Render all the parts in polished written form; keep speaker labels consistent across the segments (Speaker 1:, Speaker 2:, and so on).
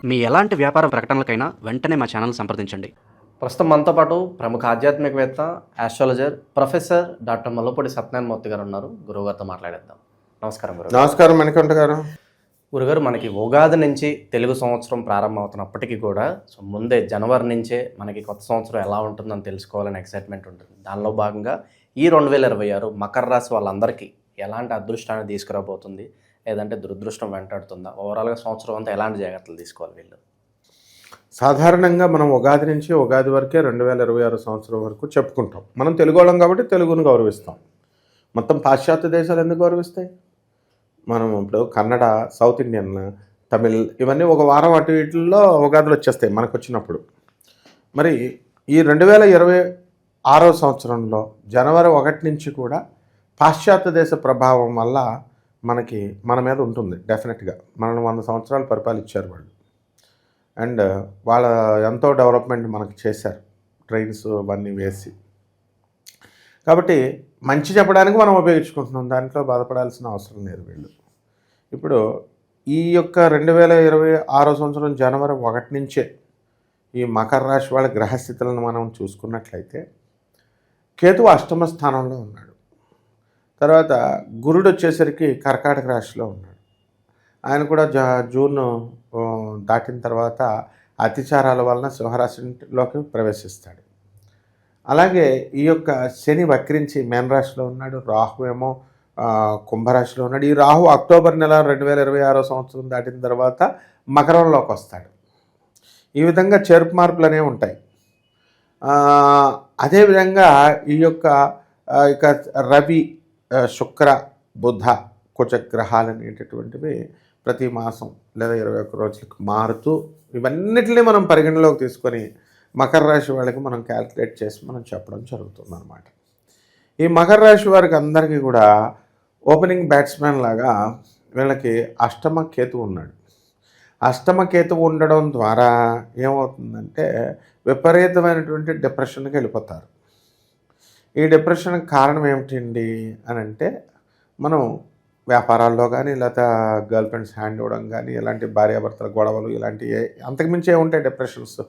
Speaker 1: మీ ఎలాంటి వ్యాపార ప్రకటనలకైనా వెంటనే మా ఛానల్ సంప్రదించండి.
Speaker 2: ప్రస్తుతం మనతో పాటు ప్రముఖ ఆధ్యాత్మికవేత్త, astrologer professor doctor Mallapudi Satyanarayana Murthy గారు ఉన్నారు. గురువుగారితో మాట్లాడేద్దాం. నమస్కారం గురువు.
Speaker 3: నమస్కారం మణికంఠ గారు.
Speaker 2: గురుగారు, మనకి ఉగాది నుంచి తెలుగు సంవత్సరం ప్రారంభం అవుతున్నప్పటికీ కూడా ముందే జనవరి నుంచే మనకి కొత్త సంవత్సరం ఎలా ఉంటుందని తెలుసుకోవాలని ఎక్సైట్మెంట్ ఉంటుంది. దానిలో భాగంగా ఈ 2026 మకర రాశి వాళ్ళందరికీ ఎలాంటి అదృష్టాన్ని తీసుకురాబోతుంది, లేదంటే దురదృష్టం వెంటాడుతుందా, ఓవరాల్గా సంవత్సరం అంతా ఎలాంటి జాగ్రత్తలు తీసుకోవాలి వీళ్ళు?
Speaker 3: సాధారణంగా మనం ఉగాది నుంచి ఉగాది వరకే 2026 సంవత్సరం వరకు చెప్పుకుంటాం. మనం తెలుగు వాళ్ళం కాబట్టి తెలుగును గౌరవిస్తాం. మొత్తం పాశ్చాత్య దేశాలు ఎందుకు గౌరవిస్తాయి? మనం ఇప్పుడు కన్నడ, సౌత్ ఇండియన్, తమిళ్ ఇవన్నీ ఒక వారం అటు వీటిల్లో ఉగాదులు వచ్చేస్తాయి మనకు వచ్చినప్పుడు. మరి ఈ 2026 సంవత్సరంలో జనవరి 1 నుంచి కూడా పాశ్చాత్య దేశ ప్రభావం వల్ల మన మీద ఉంటుంది. డెఫినెట్గా మనల్ని 100 సంవత్సరాలు పరిపాలించారు వాళ్ళు. అండ్ వాళ్ళ ఎంతో డెవలప్మెంట్ మనకి చేశారు, ట్రైన్స్ అవన్నీ వేసి. కాబట్టి మంచి చెప్పడానికి మనం ఉపయోగించుకుంటున్నాం, దాంట్లో బాధపడాల్సిన అవసరం లేదు వీళ్ళు. ఇప్పుడు ఈ యొక్క 2026 సంవత్సరం జనవరి 1 నుంచే ఈ మకర రాశి వాళ్ళ గ్రహస్థితులను మనం చూసుకున్నట్లయితే కేతువు అష్టమ స్థానంలో ఉన్నాడు. తర్వాత గురుడు వచ్చేసరికి కర్కాటక రాశిలో ఉన్నాడు. ఆయన కూడా జూన్ దాటిన తర్వాత అతిచారాల వలన సింహరాశిలోకి ప్రవేశిస్తాడు. అలాగే ఈ యొక్క శని వక్రించి మేనరాశిలో ఉన్నాడు. రాహు ఏమో కుంభరాశిలో ఉన్నాడు. ఈ రాహు అక్టోబర్ నెల 2026 సంవత్సరం దాటిన తర్వాత మకరంలోకి వస్తాడు. ఈ విధంగా చేర్పు మార్పులు అనేవి ఉంటాయి. అదేవిధంగా ఈ యొక్క ఇక రవి, శుక్ర, బుధ, కుజ గ్రహాలు అనేటటువంటివి ప్రతి మాసం లేదా 21 రోజులకు మారుతూ ఇవన్నిటిని మనం పరిగణలోకి తీసుకొని మకర రాశి వాళ్ళకి మనం క్యాల్కులేట్ చేసి మనం చెప్పడం జరుగుతుంది అన్నమాట. ఈ మకర రాశి వారికి అందరికీ కూడా ఓపెనింగ్ బ్యాట్స్మెన్ లాగా వీళ్ళకి అష్టమ కేతువు ఉన్నాడు. అష్టమ కేతువు ఉండడం ద్వారా ఏమవుతుందంటే విపరీతమైనటువంటి డిప్రెషన్కి వెళ్ళిపోతారు. ఈ డిప్రెషన్కి కారణం ఏమిటండి అని అంటే, మనం వ్యాపారాల్లో కానీ లేదా గర్ల్ ఫ్రెండ్స్ హ్యాండ్ ఇవ్వడం కానీ ఇలాంటి భార్యాభర్తల గొడవలు ఇలాంటివి అంతకుమించే ఉంటాయి డిప్రెషన్స్.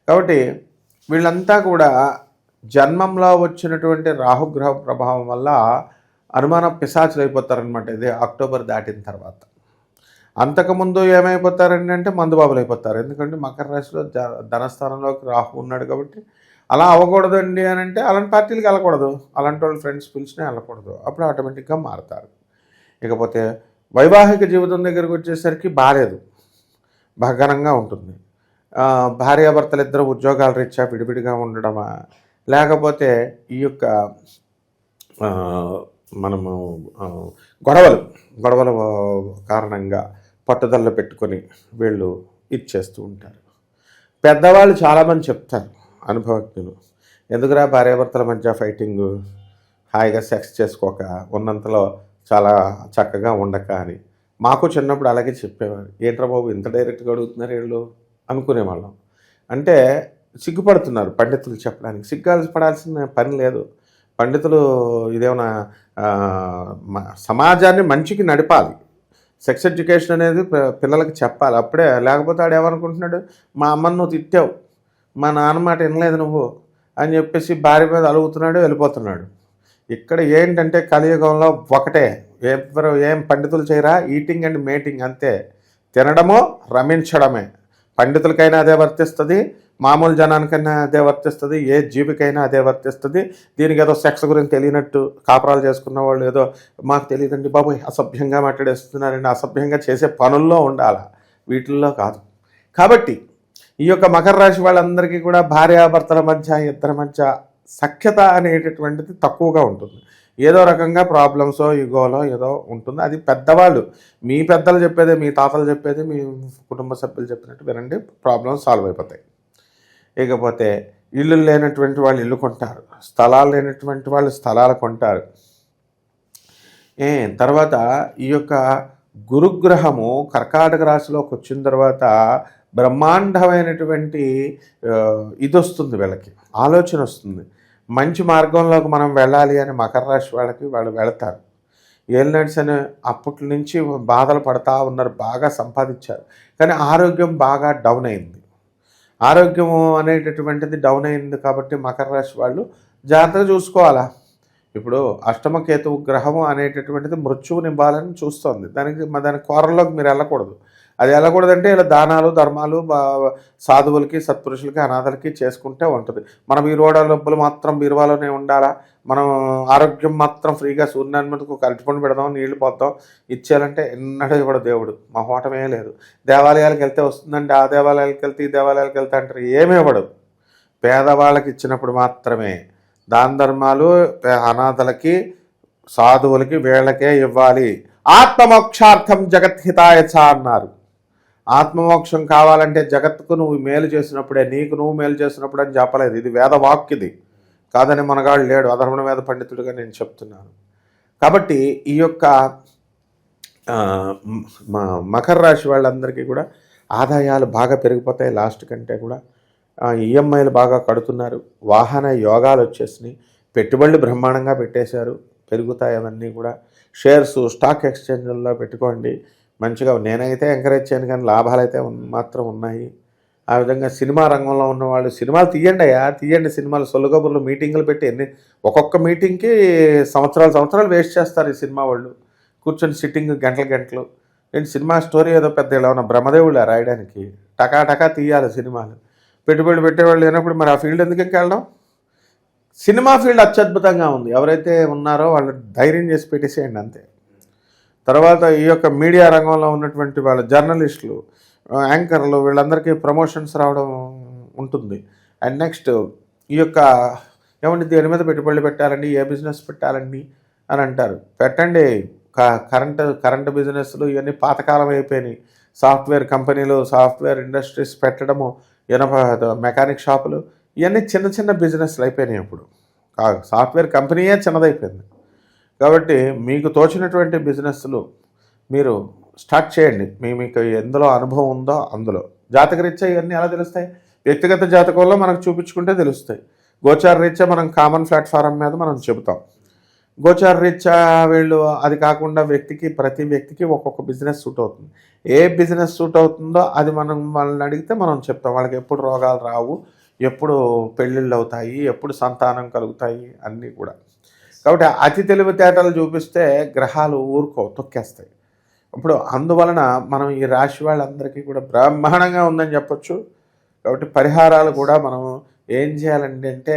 Speaker 3: కాబట్టి వీళ్ళంతా కూడా జన్మంలో వచ్చినటువంటి రాహుగ్రహ ప్రభావం వల్ల అనుమాన పిశాచులు అయిపోతారనమాట. ఇది అక్టోబర్ దాటిన తర్వాత. అంతకుముందు ఏమైపోతారండి అంటే మందుబాబులు అయిపోతారు. ఎందుకంటే మకర రాశిలో ధనస్థానంలోకి రాహు ఉన్నాడు కాబట్టి అలా అవ్వకూడదండి అని అంటే అలాంటి పార్టీలకు వెళ్ళకూడదు, అలాంటి వాళ్ళు ఫ్రెండ్స్ పిలిచినా వెళ్ళకూడదు. అప్పుడు ఆటోమేటిక్గా మారుతారు. ఇకపోతే వైవాహిక జీవితం దగ్గరికి వచ్చేసరికి బాలేదు, ఘనంగా ఉంటుంది. భార్యాభర్తలు ఇద్దరు ఉద్యోగాల రీత్యా విడివిడిగా ఉండడమా, లేకపోతే ఈ యొక్క మనము గొడవల కారణంగా పట్టుదల పెట్టుకొని వీళ్ళు ఇచ్చేస్తూ ఉంటారు. పెద్దవాళ్ళు చాలామంది చెప్తారు, అనుభవజ్ఞులు, ఎందుకురా భార్యాభర్తల మధ్య ఫైటింగు, హాయిగా సెక్స్ చేసుకోక ఉన్నంతలో చాలా చక్కగా ఉండక అని. మాకు చిన్నప్పుడు అలాగే చెప్పేవారు. ఏంట్రా బాబు ఇంత డైరెక్ట్గా అడుగుతున్నారు వీళ్ళు అనుకునేవాళ్ళం. అంటే సిగ్గుపడుతున్నారు పండితులు చెప్పడానికి. సిగ్గుపడాల్సిన పని లేదు. పండితులు ఇదేమన్నా సమాజాన్ని మంచికి నడిపాలి. సెక్స్ ఎడ్యుకేషన్ అనేది పిల్లలకి చెప్పాలి. అప్పుడే, లేకపోతే ఆడు ఏమనుకుంటున్నాడు, మా అమ్మని నువ్వు తిట్టావు, మా నాన్న మాట వినలేదు నువ్వు అని చెప్పేసి భార్య మీద అలుగుతున్నాడు, వెళ్ళిపోతున్నాడు. ఇక్కడ ఏంటంటే కలియుగంలో ఒకటే, ఎవరు ఏం పండితులు చేయరా, ఈటింగ్ అండ్ మేటింగ్ అంతే. తినడమో రమించడమే. పండితులకైనా అదే వర్తిస్తుంది, మామూలు జనానికైనా అదే వర్తిస్తుంది, ఏ జీవికైనా అదే వర్తిస్తుంది. దీనికి ఏదో సెక్స్ గురించి తెలియనట్టు కాపురాలు చేసుకున్న వాళ్ళు ఏదో మాకు తెలియదండి బాబు అసభ్యంగా మాట్లాడేస్తున్నారండి, అసభ్యంగా చేసే పనుల్లో ఉండాలి, వీటిల్లో కాదు. కాబట్టి ఈ యొక్క మకర రాశి వాళ్ళందరికీ కూడా భార్యాభర్తల మధ్య, ఇద్దరి మధ్య సఖ్యత అనేటటువంటిది తక్కువగా ఉంటుంది. ఏదో రకంగా ప్రాబ్లమ్సో ఈగోలో ఏదో ఉంటుంది. అది పెద్దవాళ్ళు, మీ పెద్దలు చెప్పేది, మీ తాతలు చెప్పేది, మీ కుటుంబ సభ్యులు చెప్పినట్టు వినండి, ప్రాబ్లమ్స్ సాల్వ్ అయిపోతాయి. ఇకపోతే ఇల్లు లేనటువంటి వాళ్ళు ఇల్లు కొంటారు, స్థలాలు లేనటువంటి వాళ్ళు స్థలాలు కొంటారు. తర్వాత ఈ యొక్క గురుగ్రహము కర్కాటక రాశిలోకి వచ్చిన తర్వాత బ్రహ్మాండమైనటువంటి ఇది వస్తుంది, వీళ్ళకి ఆలోచన వస్తుంది. మంచి మార్గంలోకి మనం వెళ్ళాలి అని మకర రాశి వాళ్ళు వెళతారు. ఏలినాటి శని అప్పటి నుంచి బాధలు పడతా ఉన్నారు, బాగా సంపాదించారు, కానీ ఆరోగ్యం బాగా డౌన్ అయింది. ఆరోగ్యము అనేటటువంటిది డౌన్ అయింది కాబట్టి మకర రాశి వాళ్ళు జాగ్రత్తగా చూసుకోవాలా. ఇప్పుడు అష్టమ కేతువు గ్రహము అనేటటువంటిది మృత్యువుని ఇవ్వాలని చూస్తోంది. దాని కోరల్లోకి మీరు వెళ్ళకూడదు. అది వెళ్ళకూడదంటే ఇలా దానాలు ధర్మాలు సాధువులకి సత్పురుషులకి అనాథలకి చేసుకుంటే ఉంటుంది. మన బీరువాడ డబ్బులు మాత్రం బీరువాలోనే ఉండాలా, మనం ఆరోగ్యం మాత్రం ఫ్రీగా సూర్యనారాయణకు ఒక అరటిపండు పెడదాం, నీళ్లు పోద్దాం ఇచ్చేయాలంటే ఎన్నడూ ఇవ్వడు దేవుడు. మొహమాటమే లేదు. దేవాలయాలకు వెళ్తే వస్తుందంటే ఆ దేవాలయాలకు వెళ్తే ఈ దేవాలయాలకు వెళ్తే అంటారు, ఏమీ ఇవ్వడు. పేదవాళ్ళకి ఇచ్చినప్పుడు మాత్రమే దాన ధర్మాలు అనాథలకి సాధువులకి వీళ్ళకే ఇవ్వాలి. ఆత్మమోక్షార్థం జగత్హితాయ చ అన్నారు. ఆత్మమోక్షం కావాలంటే జగత్తుకు నువ్వు మేలు చేసినప్పుడే, నీకు నువ్వు మేలు చేసినప్పుడు అని చెప్పలేదు. ఇది వేదవాక్యది కాదని మనగాడు లేడు, అధర్వణ వేద పండితుడిగా నేను చెప్తున్నాను. కాబట్టి ఈ యొక్క మకర రాశి వాళ్ళందరికీ కూడా ఆదాయాలు బాగా పెరిగిపోతాయి. లాస్ట్ కంటే కూడా ఈఎంఐలు బాగా కడుతున్నారు, వాహన యోగాలు వచ్చేసినాయి, పెట్టుబడులు బ్రహ్మాండంగా పెట్టేశారు, పెరుగుతాయి అవన్నీ కూడా. షేర్స్ స్టాక్ ఎక్స్చేంజ్ల్లో పెట్టుకోండి మంచిగా. నేనైతే ఎంకరేజ్ చేయను, కానీ లాభాలు అయితే మాత్రం ఉన్నాయి. ఆ విధంగా సినిమా రంగంలో ఉన్నవాళ్ళు సినిమాలు తీయండి సినిమాలు. సొల్లుగబుర్లు మీటింగులు పెట్టి ఒక్కొక్క మీటింగ్కి సంవత్సరాలు వేస్ట్ చేస్తారు ఈ సినిమా వాళ్ళు. కూర్చొని సిట్టింగ్ గంటలు. నేను సినిమా స్టోరీ ఏదో పెద్ద ఇలా ఉన్న బ్రహ్మదేవుళ్ళ రాయడానికి టకా తీయాలి సినిమాలు. పెట్టుబడి పెట్టేవాళ్ళు లేనప్పుడు మరి ఆ ఫీల్డ్ ఎందుకు వెళ్ళడం? సినిమా ఫీల్డ్ అత్యద్భుతంగా ఉంది. ఎవరైతే ఉన్నారో వాళ్ళు ధైర్యం చేసి పెట్టేసేయండి అంతే. తర్వాత ఈ యొక్క మీడియా రంగంలో ఉన్నటువంటి వాళ్ళ జర్నలిస్టులు, యాంకర్లు, వీళ్ళందరికీ ప్రమోషన్స్ రావడం ఉంటుంది. అండ్ నెక్స్ట్ ఈ యొక్క ఏమంటే దేని మీద పెట్టుబడులు పెట్టాలండి, ఏ బిజినెస్ పెట్టాలండి అని అంటారు. పెట్టండి. కరెంటు బిజినెస్లు ఇవన్నీ పాతకాలం అయిపోయినాయి. సాఫ్ట్వేర్ కంపెనీలు, సాఫ్ట్వేర్ ఇండస్ట్రీస్ పెట్టడము, మెకానిక్ షాపులు, ఇవన్నీ చిన్న బిజినెస్లు అయిపోయినాయి. ఇప్పుడు సాఫ్ట్వేర్ కంపెనీయే చిన్నదైపోయింది. కాబట్టి మీకు తోచినటువంటి బిజినెస్లు మీరు స్టార్ట్ చేయండి. మీకు ఎందులో అనుభవం ఉందో అందులో. జాతకరీత్యా ఇవన్నీ ఎలా తెలుస్తాయి? వ్యక్తిగత జాతకంలో మనకు చూపించుకుంటే తెలుస్తాయి. గోచార రీత్యా మనం కామన్ ప్లాట్ఫారం మీద మనం చెబుతాం. గోచార రీత్యా వీళ్ళు అది కాకుండా ప్రతి వ్యక్తికి ఒక్కొక్క బిజినెస్ సూట్ అవుతుంది. ఏ బిజినెస్ సూట్ అవుతుందో అది వాళ్ళని అడిగితే మనం చెప్తాం. వాళ్ళకి ఎప్పుడు రోగాలు రావు, ఎప్పుడు పెళ్ళిళ్ళు అవుతాయి, ఎప్పుడు సంతానం కలుగుతాయి అన్నీ కూడా. కాబట్టి అతి తెలివితేటలు చూపిస్తే గ్రహాలు తొక్కేస్తాయి. ఇప్పుడు అందువలన మనం ఈ రాశి వాళ్ళందరికీ కూడా బ్రహ్మాండంగా ఉందని చెప్పొచ్చు. కాబట్టి పరిహారాలు కూడా మనం ఏం చేయాలండి అంటే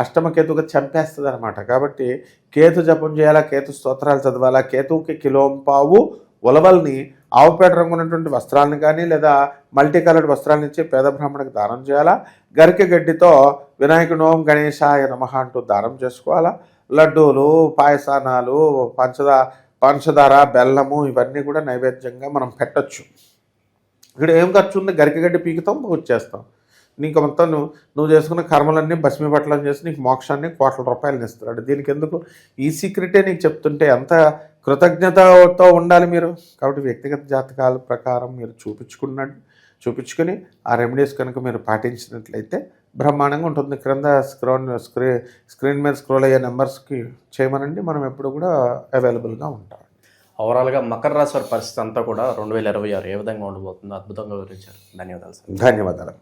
Speaker 3: అష్టమ కేతువుగా చంపేస్తుంది అనమాట. కాబట్టి కేతు జపం చేయాలా, కేతు స్తోత్రాలు చదవాలా, కేతువుకి కిలోంపావు ఉలవల్ని ఆవుపేట రంగు ఉన్నటువంటి వస్త్రాలను కానీ లేదా మల్టీ కలర్డ్ వస్త్రాలను ఇచ్చి పేద బ్రాహ్మణుడికి దానం చేయాలా. గరికె గడ్డితో వినాయకుడు ఓం గణేశాయ నమః అంటూ దానం చేసుకోవాలా. లడ్డూలు, పాయసానాలు, పంచదార, బెల్లము ఇవన్నీ కూడా నైవేద్యంగా మనం పెట్టచ్చు. ఇక్కడ ఏం ఖర్చు ఉంది? గరికెగడ్డి పీకుతాం, వచ్చేస్తాం. నీకు మొత్తం నువ్వు చేసుకున్న కర్మలన్నీ భస్మీపట్లం చేసి నీకు మోక్షాన్ని కోట్ల రూపాయలు ఇస్తున్నాడు. దీనికి ఎందుకు? ఈ సీక్రెటే నీకు చెప్తుంటే ఎంత కృతజ్ఞతతో ఉండాలి మీరు. కాబట్టి వ్యక్తిగత జాతకాల ప్రకారం మీరు చూపించుకుని ఆ రెమెడీస్ కనుక మీరు పాటించినట్లయితే బ్రహ్మాండంగా ఉంటుంది. క్రింద స్క్రీన్ మీద స్క్రోల్ అయ్యే నెంబర్స్కి చేయమనండి. మనం ఎప్పుడు కూడా అవైలబుల్గా ఉంటాం.
Speaker 2: ఓవరాల్గా మకర రాశి వారి పరిస్థితి అంతా కూడా 2026 ఏ విధంగా ఉండబోతుందో అద్భుతంగా వివరించారు. ధన్యవాదాలు సార్.
Speaker 3: ధన్యవాదాలు.